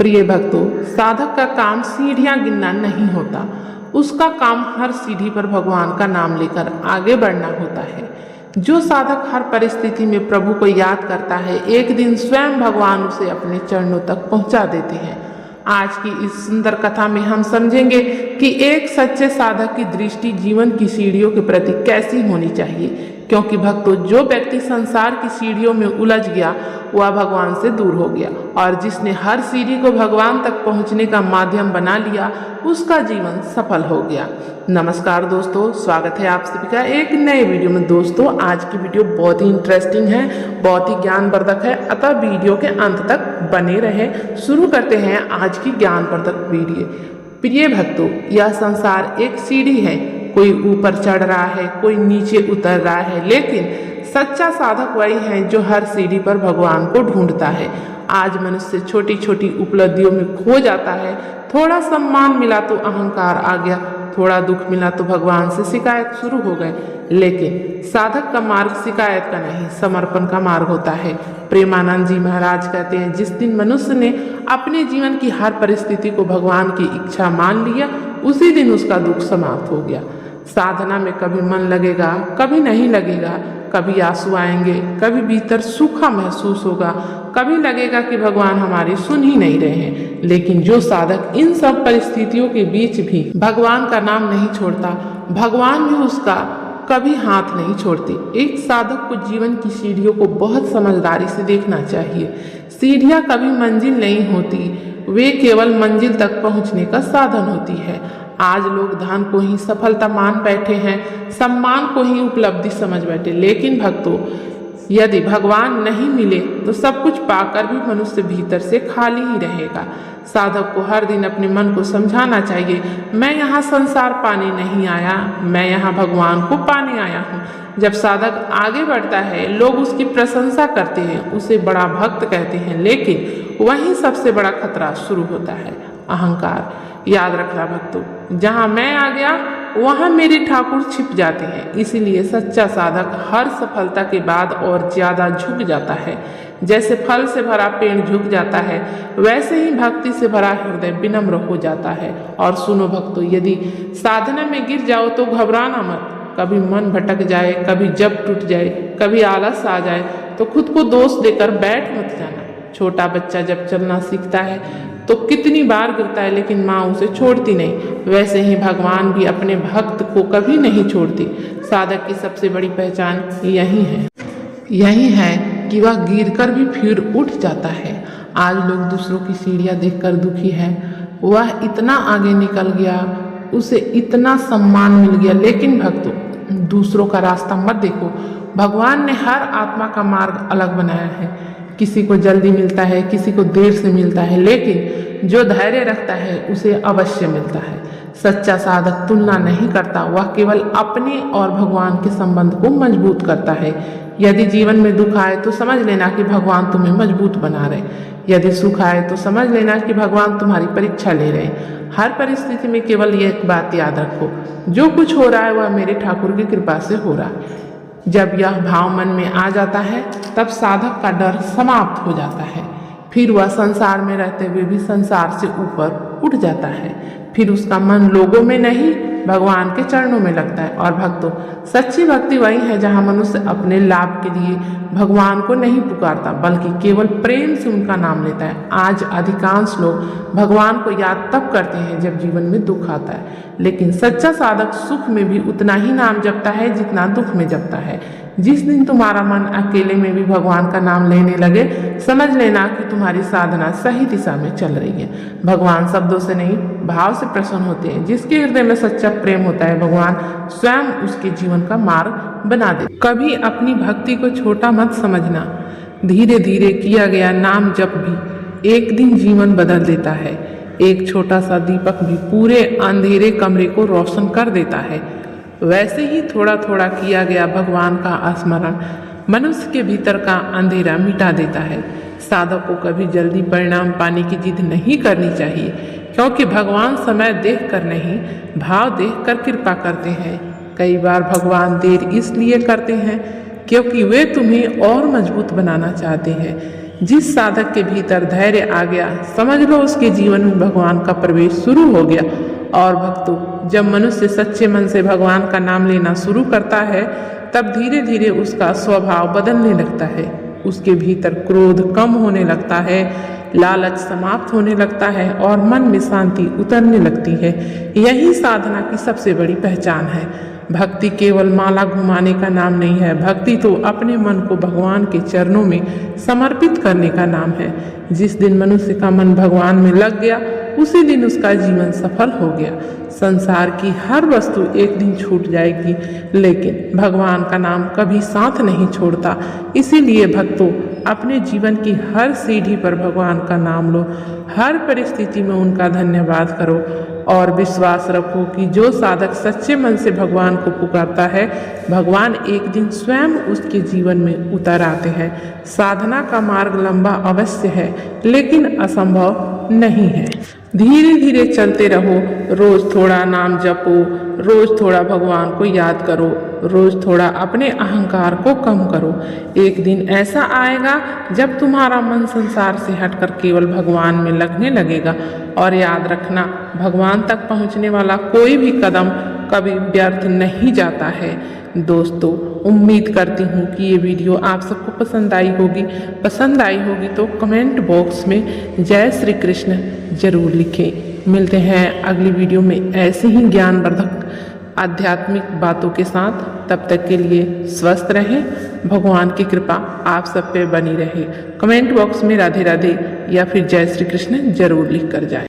प्रिय भक्तों, साधक का काम सीढ़ियां गिनना नहीं होता। उसका काम हर सीढ़ी पर भगवान का नाम लेकर आगे बढ़ना होता है। जो साधक हर परिस्थिति में प्रभु को याद करता है, एक दिन स्वयं भगवान उसे अपने चरणों तक पहुंचा देते हैं। आज की इस सुंदर कथा में हम समझेंगे कि एक सच्चे साधक की दृष्टि जीवन की सीढ़ियों के प्रति कैसी होनी चाहिए। क्योंकि भक्तों, जो व्यक्ति संसार की सीढ़ियों में उलझ गया वह भगवान से दूर हो गया, और जिसने हर सीढ़ी को भगवान तक पहुंचने का माध्यम बना लिया उसका जीवन सफल हो गया। नमस्कार दोस्तों, स्वागत है आप सभी का एक नए वीडियो में। दोस्तों, आज की वीडियो बहुत ही इंटरेस्टिंग है, बहुत ही ज्ञानवर्धक है, अतः वीडियो के अंत तक बने रहे। शुरू करते हैं आज की ज्ञानवर्धक वीडियो। प्रिय भक्तों, यह संसार एक सीढ़ी है। कोई ऊपर चढ़ रहा है, कोई नीचे उतर रहा है, लेकिन सच्चा साधक वही है जो हर सीढ़ी पर भगवान को ढूंढता है। आज मनुष्य छोटी छोटी उपलब्धियों में खो जाता है। थोड़ा सम्मान मिला तो अहंकार आ गया, थोड़ा दुख मिला तो भगवान से शिकायत शुरू हो गए। लेकिन साधक का मार्ग शिकायत का नहीं, समर्पण का मार्ग होता है। प्रेमानंद जी महाराज कहते हैं, जिस दिन मनुष्य ने अपने जीवन की हर परिस्थिति को भगवान की इच्छा मान लिया, उसी दिन उसका दुख समाप्त हो गया। साधना में कभी मन लगेगा, कभी नहीं लगेगा, कभी आंसू आएंगे, कभी भीतर सूखा महसूस होगा, कभी लगेगा कि भगवान हमारी सुन ही नहीं रहे हैं। लेकिन जो साधक इन सब परिस्थितियों के बीच भी भगवान का नाम नहीं छोड़ता, भगवान भी उसका कभी हाथ नहीं छोड़ते। एक साधक को जीवन की सीढ़ियों को बहुत समझदारी से देखना चाहिए। सीढ़ियां कभी मंजिल नहीं होती, वे केवल मंजिल तक पहुंचने का साधन होती है। आज लोग धन को ही सफलता मान बैठे हैं, सम्मान को ही उपलब्धि समझ बैठे। लेकिन भक्तों, यदि भगवान नहीं मिले तो सब कुछ पाकर भी मनुष्य भीतर से खाली ही रहेगा। साधक को हर दिन अपने मन को समझाना चाहिए, मैं यहाँ संसार पाने नहीं आया, मैं यहाँ भगवान को पाने आया हूँ। जब साधक आगे बढ़ता है, लोग उसकी प्रशंसा करते हैं, उसे बड़ा भक्त कहते हैं, लेकिन वहीं सबसे बड़ा खतरा शुरू होता है, अहंकार। याद रखना भक्तों, जहाँ मैं आ गया वहाँ मेरे ठाकुर छिप जाते हैं। इसीलिए सच्चा साधक हर सफलता के बाद और ज्यादा झुक जाता है। जैसे फल से भरा पेड़ झुक जाता है, वैसे ही भक्ति से भरा हृदय विनम्र हो जाता है। और सुनो भक्तों, यदि साधना में गिर जाओ तो घबराना मत। कभी मन भटक जाए, कभी जब टूट जाए, कभी आलस आ जाए तो खुद को दोष देकर बैठ मत जाना। छोटा बच्चा जब चलना सीखता है तो कितनी बार गिरता है, लेकिन माँ उसे छोड़ती नहीं। वैसे ही भगवान भी अपने भक्त को कभी नहीं छोड़ती। साधक की सबसे बड़ी पहचान यही है कि वह गिरकर भी फिर उठ जाता है। आज लोग दूसरों की सीढ़ियाँ देखकर दुखी है। वह इतना आगे निकल गया, उसे इतना सम्मान मिल गया। लेकिन भक्तों, दूसरों का रास्ता मत देखो। भगवान ने हर आत्मा का मार्ग अलग बनाया है। किसी को जल्दी मिलता है, किसी को देर से मिलता है, लेकिन जो धैर्य रखता है उसे अवश्य मिलता है। सच्चा साधक तुलना नहीं करता, वह केवल अपने और भगवान के संबंध को मजबूत करता है। यदि जीवन में दुख आए तो समझ लेना कि भगवान तुम्हें मजबूत बना रहे। यदि सुख आए तो समझ लेना कि भगवान तुम्हारी परीक्षा ले रहे। हर परिस्थिति में केवल ये एक बात याद रखो, जो कुछ हो रहा है वह मेरे ठाकुर की कृपा से हो रहा है। जब यह भाव मन में आ जाता है, तब साधक का डर समाप्त हो जाता है। फिर वह संसार में रहते हुए भी संसार से ऊपर उठ जाता है। फिर उसका मन लोगों में नहीं, भगवान के चरणों में लगता है। और भक्तों, सच्ची भक्ति वही है जहाँ मनुष्य अपने लाभ के लिए भगवान को नहीं पुकारता, बल्कि केवल प्रेम से उनका नाम लेता है। आज अधिकांश लोग भगवान को याद तब करते हैं जब जीवन में दुख आता है, लेकिन सच्चा साधक सुख में भी उतना ही नाम जपता है जितना दुख में जपता है। जिस दिन तुम्हारा मन अकेले में भी भगवान का नाम लेने लगे, समझ लेना कि तुम्हारी साधना सही दिशा में चल रही है। भगवान शब्दों से नहीं, भाव से प्रसन्न होते हैं। जिसके हृदय में सच्चा प्रेम होता है, भगवान स्वयं उसके जीवन का मार्ग बना दे। कभी अपनी भक्ति को छोटा मत समझना। धीरे धीरे किया गया नाम जप भी एक दिन जीवन बदल देता है। एक छोटा सा दीपक भी पूरे अंधेरे कमरे को रोशन कर देता है। वैसे ही थोड़ा थोड़ा किया गया भगवान का स्मरण मनुष्य के भीतर का अंधेरा मिटा देता है। साधक को कभी जल्दी परिणाम पाने की जिद नहीं करनी चाहिए, क्योंकि भगवान समय देख कर नहीं, भाव देख कर कृपा करते हैं। कई बार भगवान देर इसलिए करते हैं क्योंकि वे तुम्हें और मजबूत बनाना चाहते हैं। जिस साधक के भीतर धैर्य आ गया, समझ लो उसके जीवन में भगवान का प्रवेश शुरू हो गया। और भक्तों, जब मनुष्य सच्चे मन से भगवान का नाम लेना शुरू करता है, तब धीरे धीरे उसका स्वभाव बदलने लगता है। उसके भीतर क्रोध कम होने लगता है, लालच समाप्त होने लगता है और मन में शांति उतरने लगती है। यही साधना की सबसे बड़ी पहचान है। भक्ति केवल माला घुमाने का नाम नहीं है। भक्ति तो अपने मन को भगवान के चरणों में समर्पित करने का नाम है। जिस दिन मनुष्य का मन भगवान में लग गया, उसी दिन उसका जीवन सफल हो गया। संसार की हर वस्तु एक दिन छूट जाएगी, लेकिन भगवान का नाम कभी साथ नहीं छोड़ता। इसीलिए भक्तों, अपने जीवन की हर सीढ़ी पर भगवान का नाम लो, हर परिस्थिति में उनका धन्यवाद करो और विश्वास रखो कि जो साधक सच्चे मन से भगवान को पुकारता है, भगवान एक दिन स्वयं उसके जीवन में उतर आते हैं। साधना का मार्ग लंबा अवश्य है, लेकिन असंभव नहीं है। धीरे धीरे चलते रहो, रोज थोड़ा नाम जपो, रोज थोड़ा भगवान को याद करो, रोज थोड़ा अपने अहंकार को कम करो। एक दिन ऐसा आएगा जब तुम्हारा मन संसार से हटकर केवल भगवान में लगने लगेगा। और याद रखना, भगवान तक पहुंचने वाला कोई भी कदम कभी व्यर्थ नहीं जाता है। दोस्तों, उम्मीद करती हूँ कि ये वीडियो आप सबको पसंद आई होगी। पसंद आई होगी तो कमेंट बॉक्स में जय श्री कृष्ण जरूर लिखें। मिलते हैं अगली वीडियो में ऐसे ही ज्ञानवर्धक आध्यात्मिक बातों के साथ। तब तक के लिए स्वस्थ रहें, भगवान की कृपा आप सब पे बनी रहे। कमेंट बॉक्स में राधे राधे या फिर जय श्री कृष्ण जरूर लिख कर जाएं।